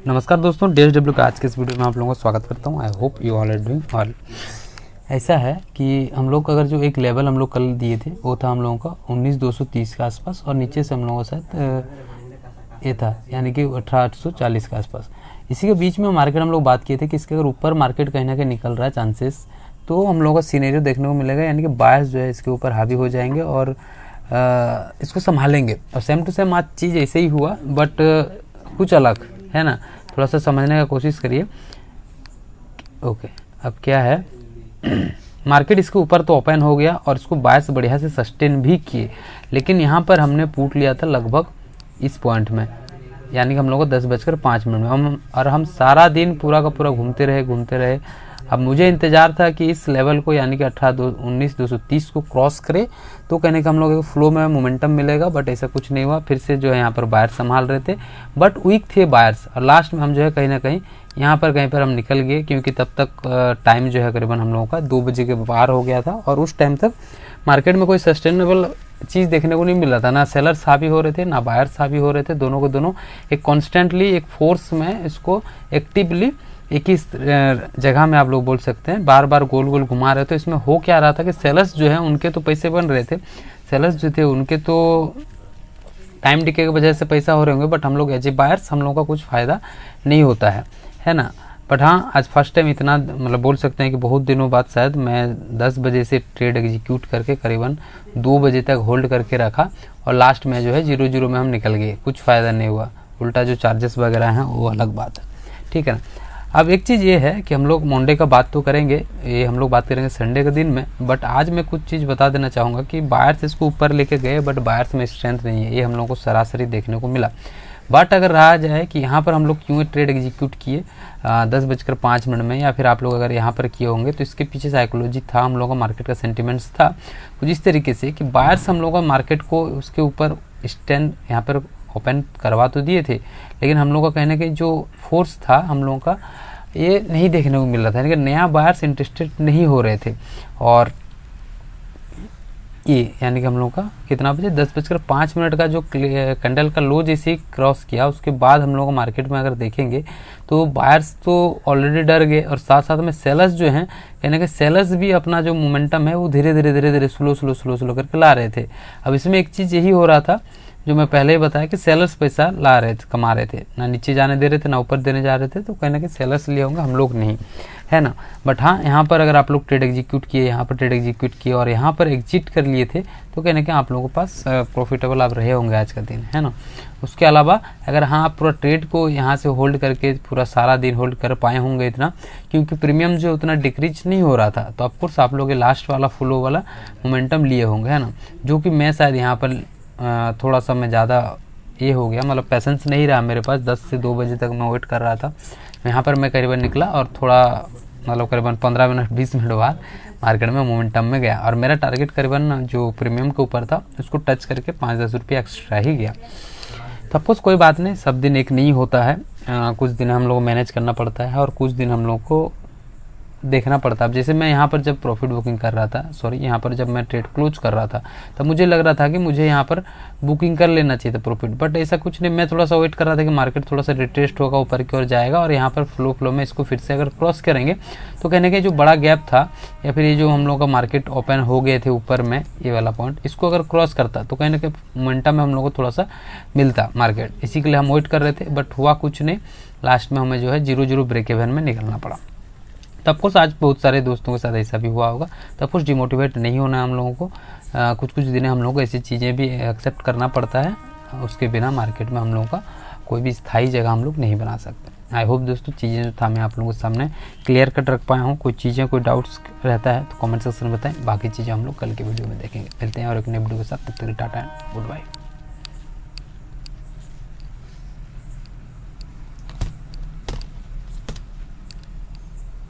नमस्कार दोस्तों, DSW का आज के इस वीडियो में आप लोगों का स्वागत करता हूं। I hope you all are doing all. ऐसा है कि हम लोग का अगर जो एक लेवल हम लोग कल दिए थे वो था हम लोगों का 19,230 के आसपास, और नीचे से हम लोगों का शायद ये था यानी कि 18,840 के आसपास। इसी के बीच में मार्केट हम लोग बात किए थे कि इसके अगर ऊपर मार्केट कहीं ना कहीं निकल रहा है चांसेस, तो हम लोगों का सीनेरियो देखने को मिलेगा, यानी कि बायर्स जो है इसके ऊपर हावी हो जाएंगे और इसको संभालेंगे। और सेम टू सेम आज चीज़ ऐसे ही हुआ, बट कुछ अलग है ना, थोड़ा सा समझने का कोशिश करिए। ओके, अब क्या है मार्केट इसके ऊपर तो ओपन हो गया और इसको बायर्स बढ़िया से सस्टेन भी किए, लेकिन यहाँ पर हमने पुट लिया था लगभग इस पॉइंट में, यानी कि हम लोगों को 10:05 में हम सारा दिन पूरा का पूरा घूमते रहे। अब मुझे इंतजार था कि इस लेवल को यानी कि 19,230 को क्रॉस करे तो कहने का हम लोग फ्लो में मोमेंटम मिलेगा, बट ऐसा कुछ नहीं हुआ। फिर से जो है यहाँ पर बायर्स संभाल रहे थे, बट वीक थे बायर्स, और लास्ट में हम जो है कहीं ना कहीं यहाँ पर कहीं पर हम निकल गए, क्योंकि तब तक टाइम जो है करीबन हम लोगों का 2 बजे के पार हो गया था, और उस टाइम तक मार्केट में कोई सस्टेनेबल चीज़ देखने को नहीं मिल रहा था। ना सेलर्स हावी हो रहे थे ना बायर्स हावी हो रहे थे, दोनों को दोनों एक कॉन्स्टेंटली एक फोर्स में इसको एक्टिवली एक ही जगह में आप लोग बोल सकते हैं बार बार गोल गोल घुमा रहे थे। इसमें हो क्या रहा था कि सेलर्स जो है उनके तो पैसे बन रहे थे, सेलर्स जो थे उनके तो टाइम डिके की वजह से पैसा हो रहे होंगे, बट हम लोग एज ए बायर्स हम लोगों का कुछ फ़ायदा नहीं होता है ना। बट हाँ, आज फर्स्ट टाइम इतना मतलब बोल सकते हैं कि बहुत दिनों बाद शायद मैं 10 बजे से ट्रेड एग्जीक्यूट करके करीबन 2 बजे तक होल्ड करके रखा, और लास्ट में जो है 0-0 में हम निकल गए, कुछ फ़ायदा नहीं हुआ। उल्टा जो चार्जेस वगैरह हैं वो अलग बात है, ठीक है ना। अब एक चीज़ ये है कि हम लोग मंडे का बात तो करेंगे, ये हम लोग बात करेंगे संडे के दिन में, बट आज मैं कुछ चीज़ बता देना चाहूँगा कि बायर्स इसको ऊपर लेके गए, बट बायर्स में स्ट्रेंथ नहीं है, ये हम लोगों को सरासरी देखने को मिला। बट अगर रहा जाए कि यहाँ पर हम लोग क्यों ट्रेड एग्जीक्यूट किए 10:05 में, या फिर आप लोग अगर यहाँ पर किए होंगे, तो इसके पीछे साइकोलॉजी था, हम लोगों का मार्केट का सेंटिमेंट्स था कुछ इस तरीके से कि बायर्स हम लोग का मार्केट को उसके ऊपर स्टैंड यहाँ पर ओपन करवा तो दिए थे, लेकिन हम लोग का कहने के जो फोर्स था हम लोगों का ये नहीं देखने को मिल रहा था, यानी कि नया बायर्स इंटरेस्टेड नहीं हो रहे थे। और ये यानी कि हम लोग का कितना बजे 10:05 का जो कैंडल का लो जैसे ही क्रॉस किया, उसके बाद हम लोग को मार्केट में अगर देखेंगे तो बायर्स तो ऑलरेडी डर गए, और साथ साथ में सेलर्स जो हैं यानी कि सेलर्स भी अपना जो मोमेंटम है वो धीरे धीरे स्लो करके ला रहे थे। अब इसमें एक चीज़ यही हो रहा था जो मैं पहले ही बताया कि सेलर्स पैसा ला रहे थे, कमा रहे थे, ना नीचे जाने दे रहे थे ना ऊपर देने जा रहे थे, तो कहने के सेलर्स लिए होंगे, हम लोग नहीं, है ना। बट हाँ, यहाँ पर अगर आप लोग ट्रेड एग्जीक्यूट किए, यहाँ पर ट्रेड एग्जीक्यूट किए और यहाँ पर एग्जिट कर लिए थे, तो कहने के आप लोगों के पास प्रॉफिटेबल आप रहे होंगे आज का दिन, है ना। उसके अलावा अगर हाँ आप पूरा ट्रेड को यहाँ से होल्ड करके पूरा सारा दिन होल्ड कर पाए होंगे इतना, क्योंकि प्रीमियम जो उतना डिक्रीज नहीं हो रहा था, तो ऑफकोर्स आप लोग लास्ट वाला फ्लो वाला मोमेंटम लिए होंगे, है ना। जो कि मैं शायद यहाँ पर थोड़ा सा मैं ज़्यादा ये हो गया, मतलब पैसेंस नहीं रहा मेरे पास, 10 से 2 बजे तक मैं वेट कर रहा था। यहाँ पर मैं करीबन निकला और थोड़ा मतलब करीबन 15 मिनट 20 मिनट बाद मार्केट में मोमेंटम में गया, और मेरा टारगेट करीबन जो प्रीमियम के ऊपर था उसको टच करके 5-10 रुपये एक्स्ट्रा ही गया। तो अफकोर्स कोई बात नहीं, सब दिन एक नहीं होता है, कुछ दिन हम लोग को मैनेज करना पड़ता है और कुछ दिन हम लोग को देखना पड़ता है। अब जैसे मैं यहाँ पर जब प्रॉफिट बुकिंग कर रहा था, यहाँ पर जब मैं ट्रेड क्लोज कर रहा था, तब मुझे लग रहा था कि मुझे यहाँ पर बुकिंग कर लेना चाहिए था प्रॉफिट, बट ऐसा कुछ नहीं। मैं थोड़ा सा वेट कर रहा था कि मार्केट थोड़ा सा रिट्रेस्ट होगा, ऊपर की ओर जाएगा, और यहाँ पर फ्लो में इसको फिर से अगर क्रॉस करेंगे तो कहने के जो बड़ा गैप था, या फिर ये जो हम लोग का मार्केट ओपन हो गए थे ऊपर में ये वाला पॉइंट, इसको अगर क्रॉस करता तो कहने के मोमेंटम में हम लोग को थोड़ा सा मिलता मार्केट, इसी के लिए हम वेट कर रहे थे, बट हुआ कुछ नहीं। लास्ट में हमें जो है 0-0 ब्रेक इवन में निकलना पड़ा। तो ऑफकोर्स आज बहुत सारे दोस्तों के साथ ऐसा भी हुआ होगा, तो ऑफकोर्स डिमोटिवेट नहीं होना है हम लोगों को। कुछ दिन हम लोगों को ऐसी चीज़ें भी एक्सेप्ट करना पड़ता है, उसके बिना मार्केट में हम लोगों का कोई भी स्थायी जगह हम लोग नहीं बना सकते। आई होप दोस्तों चीज़ें जो था मैं आप लोगों के सामने क्लियर कट रख पाया हूँ। कोई चीज़ें कोई डाउट्स रहता है तो कमेंट सेक्शन में बताएं, बाकी चीज़ें हम लोग कल के वीडियो में देखेंगे। मिलते हैं और एक नए वीडियो के साथ, तब तक टाटा एंड गुड बाय।